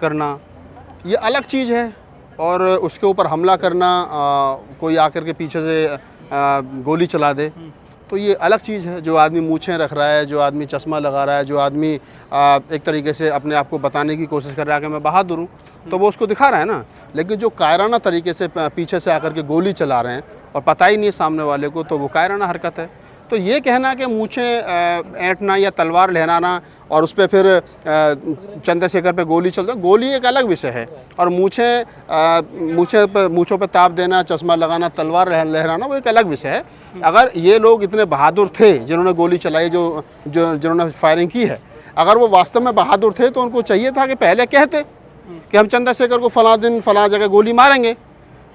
करना ये अलग चीज़ है, और उसके ऊपर हमला करना, कोई आकर के पीछे से गोली चला दे, तो ये अलग चीज़ है। जो आदमी मूछें रख रहा है, जो आदमी चश्मा लगा रहा है, जो आदमी एक तरीके से अपने आप को बताने की कोशिश कर रहा है कि मैं बहादुर हूँ, तो वो उसको दिखा रहा है ना। लेकिन जो कायराना तरीके से पीछे से आकर के गोली चला रहे हैं और पता ही नहीं है सामने वाले को, तो वो कायराना हरकत है। तो ये कहना कि मूछें ऐंठना या तलवार लहराना और उस पर फिर चंद्रशेखर पे गोली चलता, गोली एक अलग विषय है, और मूछों पे ताप देना, चश्मा लगाना, तलवार लहराना वो एक अलग विषय है। अगर ये लोग इतने बहादुर थे जिन्होंने गोली चलाई, जिन्होंने फायरिंग की है, अगर वो वास्तव में बहादुर थे तो उनको चाहिए था कि पहले कहते कि हम चंद्रशेखर को फलां दिन फलां जगह गोली मारेंगे,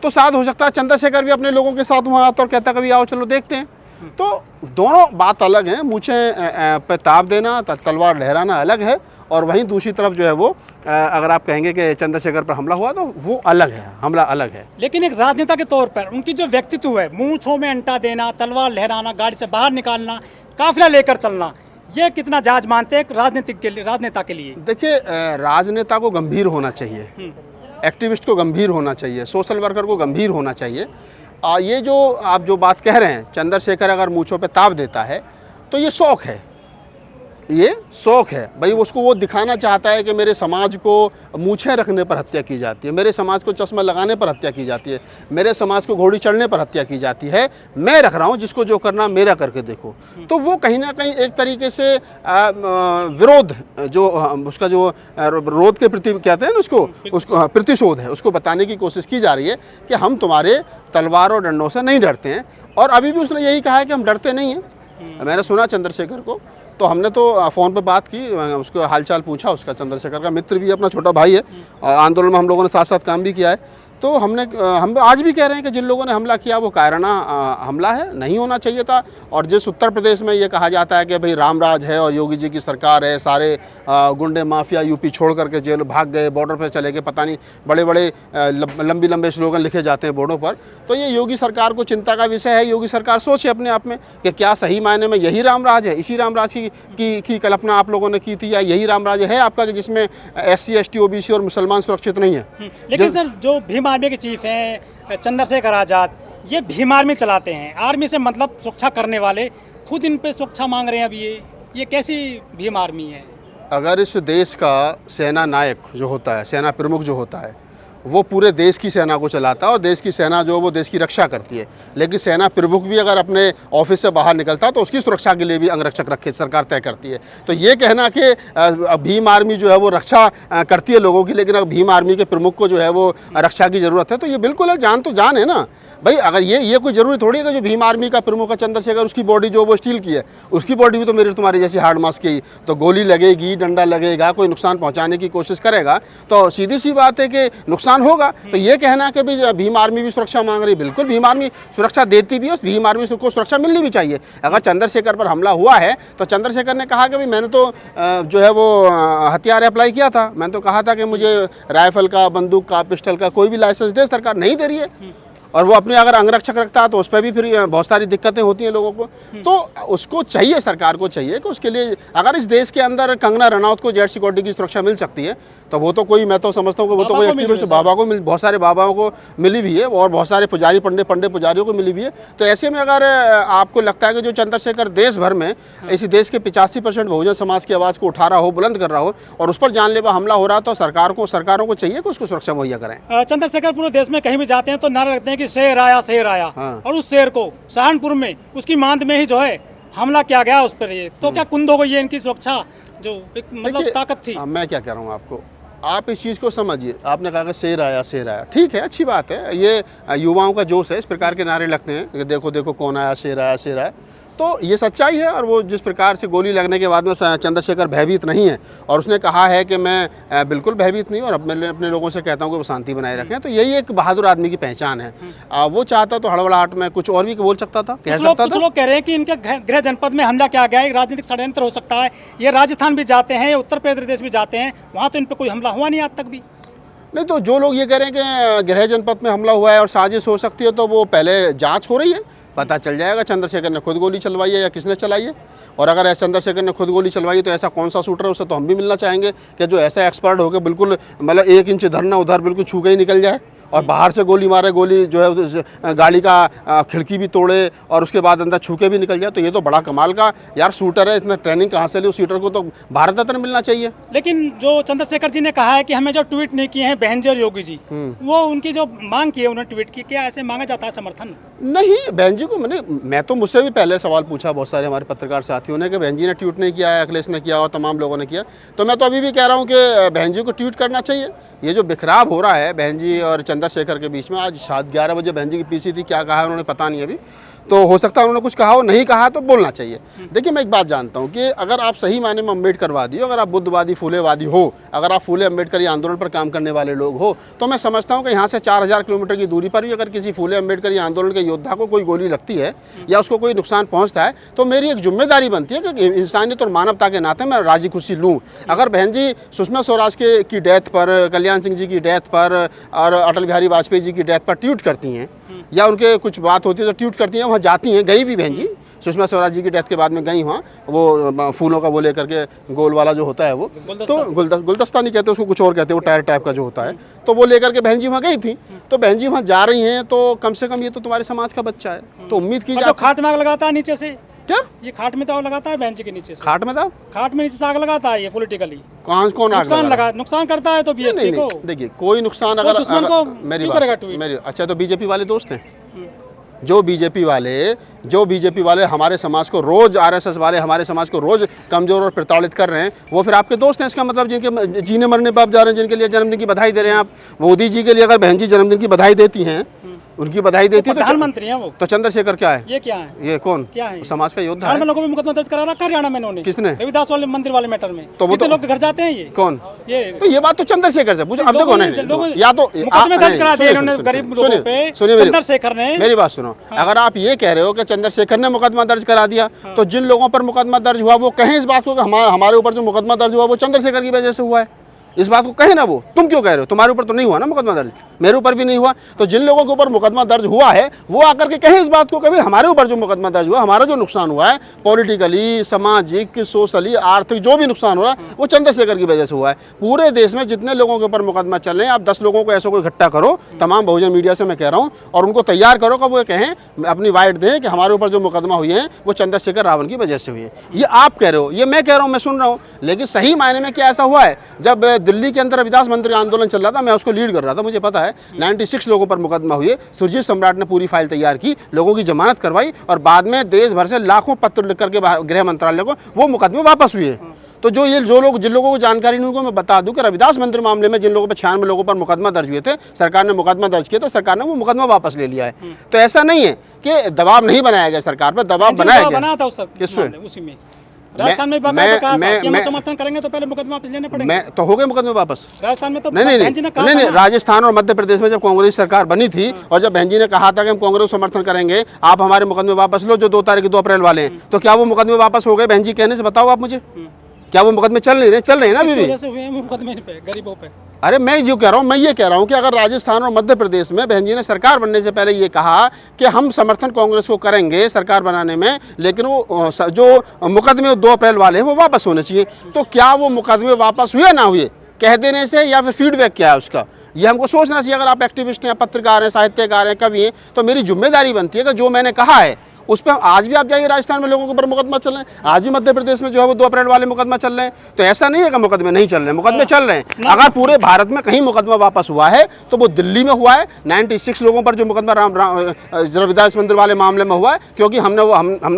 तो शायद हो सकता है चंद्रशेखर भी अपने लोगों के साथ वहाँ आता और कहता कभी आओ चलो देखते हैं। तो दोनों बात अलग है, मूछें पे ताप देना, तलवार लहराना अलग है, और वहीं दूसरी तरफ जो है वो अगर आप कहेंगे कि चंद्रशेखर पर हमला हुआ तो वो अलग है, हमला अलग है। लेकिन एक राजनेता के तौर पर उनकी जो व्यक्तित्व है, मूंछों में अंटा देना, तलवार लहराना, गाड़ी से बाहर निकालना, काफिला लेकर चलना, ये कितना जायज मानते हैं राजनेता के लिए? देखिए, राजनेता को गंभीर होना चाहिए, एक्टिविस्ट को गंभीर होना चाहिए, सोशल वर्कर को गंभीर होना चाहिए। ये जो आप जो बात कह रहे हैं, चंद्रशेखर अगर मूंछों पे ताप देता है तो ये शौक है, ये शौक है भाई। उसको वो दिखाना चाहता है कि मेरे समाज को मूछें रखने पर हत्या की जाती है, मेरे समाज को चश्मा लगाने पर हत्या की जाती है, मेरे समाज को घोड़ी चढ़ने पर हत्या की जाती है, मैं रख रहा हूँ, जिसको जो करना मेरा करके देखो। तो वो कहीं ना कहीं एक तरीके से विरोध, जो उसका जो विरोध के प्रति कहते हैं ना, उसको प्रतिशोध है, उसको बताने की कोशिश की जा रही है कि हम तुम्हारे तलवार और डंडों से नहीं डरते हैं। और अभी भी उसने यही कहा है कि हम डरते नहीं हैं। मैंने सुना चंद्रशेखर को, तो हमने तो फ़ोन पे बात की, उसको हालचाल पूछा, उसका चंद्रशेखर का मित्र भी है, अपना छोटा भाई है, आंदोलन में हम लोगों ने साथ साथ काम भी किया है। तो हम आज भी कह रहे हैं कि जिन लोगों ने हमला किया वो कायराना हमला है, नहीं होना चाहिए था। और जिस उत्तर प्रदेश में ये कहा जाता है कि भाई रामराज है और योगी जी की सरकार है, सारे गुंडे माफिया यूपी छोड़ करके जेल भाग गए, बॉर्डर पे चले गए, पता नहीं बड़े बड़े लंबे स्लोगन लिखे जाते हैं बोर्डों पर, तो ये योगी सरकार को चिंता का विषय है। योगी सरकार सोचे अपने आप में कि क्या सही मायने में यही रामराज है, इसी रामराज की कल्पना आप लोगों ने की थी, या यही रामराज है आपका कि जिसमें SC ST OBC और मुसलमान सुरक्षित नहीं है? लेकिन सर, जो भीम आर्मी के चीफ हैं चंद्रशेखर आज़ाद, ये भीम आर्मी चलाते हैं, आर्मी से मतलब सुरक्षा करने वाले, खुद इन पे सुरक्षा मांग रहे हैं। अब ये कैसी भीम आर्मी है? अगर इस देश का सेना नायक जो होता है, सेना प्रमुख जो होता है, वो पूरे देश की सेना को चलाता है और देश की सेना जो वो देश की रक्षा करती है, लेकिन सेना प्रमुख भी अगर अपने ऑफिस से बाहर निकलता है तो उसकी सुरक्षा के लिए भी अंगरक्षक रखे सरकार तय करती है। तो ये कहना कि भीम आर्मी जो है वो रक्षा करती है लोगों की, लेकिन अगर भीम आर्मी के प्रमुख को जो है वो रक्षा की ज़रूरत है, तो ये बिल्कुल है, जान तो जान है ना भाई। अगर ये कोई ज़रूरी थोड़ी है कि जो भीम आर्मी का प्रमुख है चंद्रशेखर, उसकी बॉडी जो वो स्टील की है, उसकी बॉडी भी तो मेरी तुम्हारी जैसी हार्ड मास की, तो गोली लगेगी, डंडा लगेगा, कोई नुकसान पहुंचाने की कोशिश करेगा तो सीधी सी बात है कि नुकसान होगा। तो ये कहना कि भाई भीम आर्मी भी सुरक्षा मांग रही, बिल्कुल भीम आर्मी सुरक्षा देती भी है, भीम आर्मी को सुरक्षा मिलनी भी चाहिए। अगर चंद्रशेखर पर हमला हुआ है तो चंद्रशेखर ने कहा कि भाई मैंने तो जो है वो हथियार अप्लाई किया था, मैंने तो कहा था कि मुझे राइफल का, बंदूक का, पिस्टल का कोई भी लाइसेंस दे, सरकार नहीं दे रही है। और वो अपने अगर अंगरक्षक रखता है तो उस पर भी फिर बहुत सारी दिक्कतें होती हैं लोगों को। तो उसको चाहिए, सरकार को चाहिए कि उसके लिए अगर इस देश के अंदर कंगना रनौत को जेट सिक्योरिटी की सुरक्षा मिल सकती है तो वो तो कोई, मैं तो समझता हूँ कि वो तो कोई एक्टिविस्ट, बाबा को मिल, बहुत सारे बाबाओं को मिली भी है और बहुत सारे पुजारी पंडे पुजारियों को मिली भी है। तो ऐसे में अगर आपको लगता है कि जो चंद्रशेखर देश भर में इसी देश के 85% बहुजन समाज की आवाज़ को उठा रहा हो, बुलंद कर रहा हो, और उस पर जानलेवा हमला हो रहा है, तो सरकारों को चाहिए कि उसको सुरक्षा मुहैया करें। चंद्रशेखर पूरे देश में कहीं भी जाते हैं तो नारा रखते हैं कि शेर आया, शेर आया। हाँ। और उस शेर को सहारनपुर में उसकी मांद में ही जो है हमला किया गया उस पर। तो क्या कुंद हो गई है इनकी सुरक्षा, जो एक मतलब ताकत थी? मैं क्या कह रहा हूँ आपको, आप इस चीज़ को समझिए। आपने कहा कि शेर आया, शेर आया, ठीक है, अच्छी बात है, ये युवाओं का जोश है, इस प्रकार के नारे लगते हैं कि देखो देखो कौन आया, शेर आया, शेर आया। तो ये सच्चाई है। और वो जिस प्रकार से गोली लगने के बाद में चंद्रशेखर भयभीत नहीं है, और उसने कहा है कि मैं बिल्कुल भयभीत नहीं, और अब मैं अपने लोगों से कहता हूँ कि वो शांति बनाए रखें, तो यही एक बहादुर आदमी की पहचान है। वो चाहता तो हड़बड़ाहट में कुछ और भी बोल सकता था, कह सकता था। कुछ लोग कह रहे हैं कि इनके गृह जनपद में हमला किया गया है, राजनीतिक षड्यंत्र हो सकता है। ये राजस्थान भी जाते हैं, उत्तर प्रदेश भी जाते हैं, वहाँ तो इन पर कोई हमला हुआ नहीं आज तक भी। नहीं, तो जो लोग ये कह रहे हैं कि गृह जनपद में हमला हुआ है और साजिश हो सकती है, तो वो पहले जांच हो रही है, पता चल जाएगा चंद्रशेखर ने खुद गोली चलवाई है या किसने चलाई है। और अगर ऐसे चंद्रशेखर ने खुद गोली चलवाई तो ऐसा कौन सा शूटर है, उससे तो हम भी मिलना चाहेंगे कि जो ऐसा एक्सपर्ट हो के बिल्कुल मतलब 1 इंच इधर ना उधर बिल्कुल छू के ही निकल जाए और बाहर से गोली मारे, गोली जो है गाड़ी का खिड़की भी तोड़े और उसके बाद अंदर छू के भी निकल जाए, तो ये तो बड़ा कमाल का यार शूटर है। इतना ट्रेनिंग कहाँ से ली? उस शूटर को तो भारत रत्न मिलना चाहिए। लेकिन जो चंद्रशेखर जी ने कहा है कि हमें जो ट्वीट नहीं किए हैं बहन जी और योगी जी, वो उनकी जो मांग की है उन्होंने ट्वीट की, क्या ऐसे मांगा जाता है समर्थन? नहीं, बहन जी को मैं तो मुझसे भी पहले सवाल पूछा बहुत सारे हमारे पत्रकार साथियों ने कि बहन जी ने ट्वीट नहीं किया है, अखिलेश ने किया और तमाम लोगों ने किया। तो मैं तो अभी भी कह रहा हूँ कि बहन जी को ट्वीट करना चाहिए। ये जो बिखराव हो रहा है बहन जी और चंद्रशेखर के बीच में, आज शायद 11 बजे बहन जी की पीसी थी, क्या कहा है उन्होंने पता नहीं अभी, तो हो सकता है उन्होंने कुछ कहा हो, नहीं कहा तो बोलना चाहिए। देखिए मैं एक बात जानता हूँ कि अगर आप सही मायने में अम्बेडकरवादी हो, अगर आप बुद्धवादी फूलेवादी हो, अगर आप फूले अम्बेडकर आंदोलन पर काम करने वाले लोग हो, तो मैं समझता हूँ कि यहाँ से 4000 किलोमीटर की दूरी पर भी अगर किसी फूले अम्बेडकर आंदोलन के योद्धा को कोई गोली लगती है या उसको कोई नुकसान पहुँचता है तो मेरी एक जिम्मेदारी बनती है कि इंसानियत और मानवता के नाते मैं राजी खुशी लूँ। अगर बहन जी सुषमा स्वराज की डेथ पर, कल्याण सिंह जी की डेथ पर और अटल बिहारी वाजपेयी जी की डेथ पर ट्वीट करती हैं या उनके कुछ बात होती है तो ट्वीट करती हैं, वहाँ जाती हैं, गई भी बहन जी सुषमा स्वराज जी की डेथ के बाद में गई वहाँ, वो फूलों का वो लेकर के गोल वाला जो होता है वो तो गुलदस्ता नहीं कहते उसको, कुछ और कहते हैं, वो टायर टाइप का जो होता है, तो वो लेकर के बहन जी वहाँ गई थी। तो बहन जी वहाँ जा रही हैं तो कम से कम ये तो तुम्हारे समाज का बच्चा है, तो उम्मीद की जाए। खाट में आग लगाता है नीचे से क्या? ये खाट में तो आग लगाता है बहन जी के नीचे से। खाट में तो खाट में नीचे से आग लगाता है ये पॉलिटिकली। कौन आग नुकसान करता है तो बीएसपी को। देखिए कोई नुकसान अगर मेरी बात अच्छा तो बीजेपी वाले दोस्त हैं जो बीजेपी वाले हमारे समाज को रोज, आरएसएस वाले हमारे समाज को रोज कमजोर और प्रताड़ित कर रहे हैं, वो फिर आपके दोस्त हैं। इसका मतलब जिनके जीने मरने पर आप जा रहे हैं, जिनके लिए जन्मदिन की बधाई दे रहे हैं आप, मोदी जी के लिए अगर बहन जी जन्मदिन की बधाई देती हैं, उनकी बधाई देती है तो प्रधानमंत्री हैं वो। तो चंद्रशेखर क्या है? ये क्या है? ये कौन? क्या है? समाज का योद्धा है। लोगों में मुकदमा दर्ज करा रखा हरियाणा में इन्होंने। किसने? रविदास वाले मंदिर वाले मैटर में। तो वो तो लोग घर जाते हैं ये कौन? ये बात तो चंद्रशेखर से पूछो। अब देखो नहीं, या तो मुकदमे दर्ज करा दिए इन्होंने गरीब लोगों पे। चंद्रशेखर ने, मेरी बात सुनो, अगर आप ये कह रहे हो कि चंद्रशेखर ने मुकदमा दर्ज करा दिया, तो जिन लोगों पर मुकदमा दर्ज हुआ वो कहें इस बात को कि हमारे ऊपर जो मुकदमा दर्ज हुआ वो चंद्रशेखर की वजह से हुआ है, इस बात को कहे ना। वो तुम क्यों कह रहे हो? तुम्हारे ऊपर तो नहीं हुआ ना मुकदमा दर्ज, मेरे ऊपर भी नहीं हुआ। तो जिन लोगों के ऊपर मुकदमा दर्ज हुआ है वो आकर के कहें इस बात को, कभी हमारे ऊपर जो मुकदमा दर्ज हुआ, हमारा जो नुकसान हुआ है पॉलिटिकली, सामाजिक, सोशली, आर्थिक जो भी नुकसान हो रहा है वो चंद्रशेखर की वजह से हुआ है। पूरे देश में जितने लोगों के ऊपर मुकदमा चल रहे हैं, आप 10 लोगों को ऐसा कोई इकट्ठा करो, तमाम बहुजन मीडिया से मैं कह रहा हूँ, और उनको तैयार करो कि वो कहें, अपनी वाइट दें कि हमारे ऊपर जो मुकदमा हुए हैं वो चंद्रशेखर रावण की वजह से हुई है। ये आप कह रहे हो, ये मैं कह रहा हूँ, मैं सुन रहा हूँ, लेकिन सही मायने में क्या ऐसा हुआ है? जब दिल्ली के अंदर रविदास मंदिर आंदोलन चल रहा था, मैं उसको लीड कर रहा था, मुझे पता है 96 लोगों पर मुकदमा हुए। सुरजीत सम्राट ने पूरी फाइल तैयार की, लोगों की जमानत करवाई और बाद में देश भर से लाखों पत्र लिख करके गृह मंत्रालय को वो मुकदमे वापस हुए। तो जिन लोगों को जानकारी नहीं, उनको मैं बता दूं कि रविदास मंदिर मामले में जिन लोगों पर 96 लोगों पर मुकदमा दर्ज हुए थे, सरकार ने मुकदमा दर्ज किया तो सरकार ने वो मुकदमा वापस ले लिया है। तो ऐसा नहीं है कि दबाव नहीं बनाया गया सरकार पर, दबाव बनाया गया। किसमें? राजस्थान में समर्थन करेंगे तो पहले मुकदमा वापस लेने पड़ेंगे। मैं तो हो गए मुकदमे वापस राजस्थान में। तो नहीं, राजस्थान और मध्य प्रदेश में जब कांग्रेस सरकार बनी थी और जब बहन जी ने कहा था कि हम कांग्रेस को समर्थन करेंगे, आप हमारे मुकदमे वापस लो जो 2 अप्रैल वाले हैं, तो क्या वो मुकदमे वापस हो गए बहन जी कहने से? बताओ आप मुझे, क्या वो मुकदमे चल नहीं रहे? चल रहे हैं ना अभी भी गरीबों पे। अरे मैं जो कह रहा हूँ, मैं ये कह रहा हूँ कि अगर राजस्थान और मध्य प्रदेश में बहन जी ने सरकार बनने से पहले ये कहा कि हम समर्थन कांग्रेस को करेंगे सरकार बनाने में, लेकिन वो जो मुकदमे 2 अप्रैल वाले हैं वो वापस होने चाहिए, तो क्या वो मुकदमे वापस हुए ना हुए कह देने से, या फिर फीडबैक क्या है उसका, ये हमको सोचना चाहिए। अगर आप एक्टिविस्ट हैं, पत्रकार हैं, साहित्यकार हैं, कवि हैं, तो मेरी जिम्मेदारी बनती है कि जो मैंने कहा है उस पर आज भी आप जाइए, राजस्थान में लोगों के ऊपर मुकदमा चल रहे हैं, आज भी मध्य प्रदेश में जो है वो 2 अप्रैल वाले मुकदमा चल रहे हैं। तो ऐसा नहीं है कि मुकदमे नहीं चल रहे हैं, मुकदमे चल रहे हैं। अगर पूरे भारत में कहीं मुकदमा वापस हुआ है तो वो दिल्ली में हुआ है। 96 लोगों पर जो मुकदमा रविदास मंदिर वाले मामले में हुआ है, क्योंकि हमने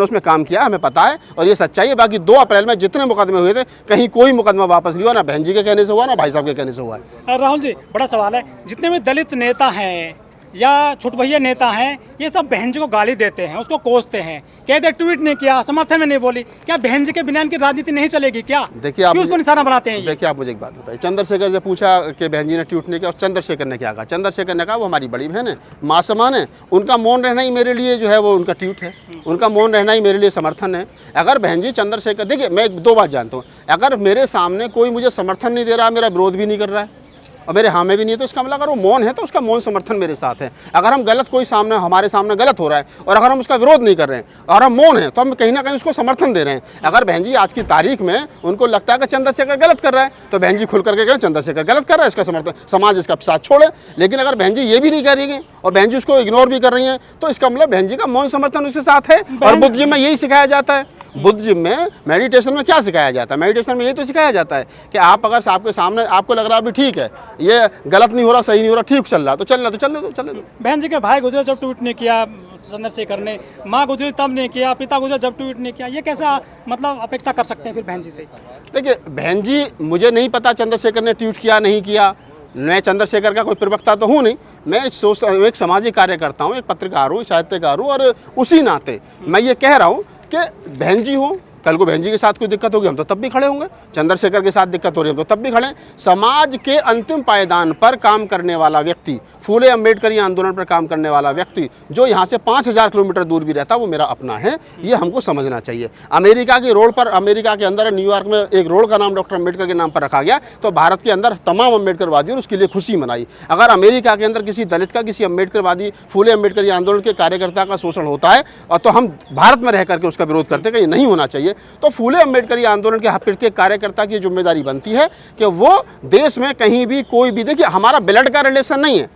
उसमें काम किया, हमें पता है और ये सच्चाई है। बाकी 2 अप्रैल में जितने मुकदमे हुए थे, कहीं कोई मुकदमा वापस नहीं हुआ, ना बहन जी के कहने से हुआ, ना भाई साहब के कहने से हुआ है। राहुल जी, बड़ा सवाल है, जितने भी दलित नेता हैं या छुटभैया नेता हैं, ये सब बहन जी को गाली देते हैं, उसको कोसते हैं, कहते ट्वीट नहीं किया, समर्थन में नहीं बोली। क्या बहन जी के बिना इनकी राजनीति नहीं चलेगी क्या? देखिए आप उसको निशाना बनाते हैं। देखिए आप मुझे एक बात बताइए, चंद्रशेखर से पूछा कि बहन जी ने ट्वीट नहीं किया, और चंद्रशेखर ने क्या कहा? चंद्रशेखर ने कहा वो हमारी बड़ी बहन है, माँ समान है, उनका मौन रहना ही मेरे लिए जो है वो उनका ट्वीट है, उनका मौन रहना ही मेरे लिए समर्थन है। अगर बहन जी चंद्रशेखर, देखिए मैं 2 बात जानता हूँ, अगर मेरे सामने कोई मुझे समर्थन नहीं दे रहा, मेरा विरोध भी नहीं कर रहा है, और मेरे हाँ में भी नहीं है, तो इसका मतलब अगर वो मौन है तो उसका मौन समर्थन मेरे साथ है। अगर हम गलत कोई सामने हमारे सामने गलत हो रहा है और अगर हम उसका विरोध नहीं कर रहे हैं और हम मौन हैं तो हम कहीं ना कहीं उसको समर्थन दे रहे हैं। अगर बहन जी आज की तारीख में उनको लगता है कि चंद्रशेखर गलत कर रहा है तो बहन जी खुल करके कहें चंद्रशेखर गलत कर रहा है, इसका समर्थन समाज इसका साथ छोड़े। लेकिन अगर बहन जी ये भी नहीं कर रही है और बहन जी उसको इग्नोर भी कर रही हैं तो इसका मतलब बहन जी का मौन समर्थन उसके साथ है। और बुद्धिज्म में यही सिखाया जाता है। बुद्धिज्म में मेडिटेशन में क्या सिखाया जाता है? मेडिटेशन में यही तो सिखाया जाता है कि आप अगर आपके सामने आपको लग रहा है अभी ठीक है, ये गलत नहीं हो रहा, सही नहीं हो रहा, ठीक चल रहा, तो चलने दो। बहन जी के भाई गुजरे जब ट्वीट नहीं किया चंद्रशेखर ने, माँ गुजरी तब नहीं किया, पिता गुजरे जब ट्वीट नहीं किया, ये कैसा मतलब अपेक्षा कर सकते हैं फिर बहन जी से? देखिए बहन जी, मुझे नहीं पता चंद्रशेखर ने ट्वीट किया नहीं किया, मैं चंद्रशेखर का कोई प्रवक्ता तो हूँ नहीं, मैं एक सामाजिक कार्यकर्ता हूँ, एक पत्रकार हूँ, साहित्यकार हूँ, और उसी नाते मैं ये कह रहा हूँ कि बहन जी हो, कल को बहन जी के साथ कोई दिक्कत होगी हम तो तब भी खड़े होंगे, चंद्रशेखर के साथ दिक्कत हो रही है हम तो तब भी खड़े हैं। समाज के अंतिम पायदान पर काम करने वाला व्यक्ति, फूले अम्बेडकरी आंदोलन पर काम करने वाला व्यक्ति जो यहाँ से 5000 किलोमीटर दूर भी रहता, वो मेरा अपना है, ये हमको समझना चाहिए। अमेरिका की रोड पर, अमेरिका के अंदर न्यूयॉर्क में एक रोड का नाम डॉक्टर अम्बेडकर के नाम पर रखा गया, तो भारत के अंदर तमाम अम्बेडकरवादियों ने उसके लिए खुशी मनाई। अगर अमेरिका के अंदर किसी दलित का, किसी अम्बेडकरवादी फूले अम्बेडकरी आंदोलन के कार्यकर्ता का शोषण होता है और तो हम भारत में रह करके उसका विरोध करते हैं कि ये नहीं होना चाहिए, तो फूले अम्बेडकरी आंदोलन के प्रत्येक कार्यकर्ता की जिम्मेदारी बनती है कि वो देश में कहीं भी कोई भी, देखिए हमारा ब्लड का रिलेशन नहीं है,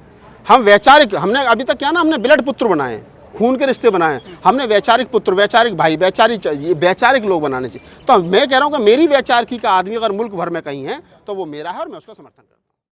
हम वैचारिक, हमने अभी तक क्या ना हमने ब्लड पुत्र बनाए, खून के रिश्ते बनाए, हमने वैचारिक पुत्र, वैचारिक भाई, वैचारिक लोग बनाने चाहिए। तो मैं कह रहा हूँ कि मेरी वैचारिकी का आदमी अगर मुल्क भर में कहीं है तो वो मेरा है और मैं उसका समर्थन करता हूँ।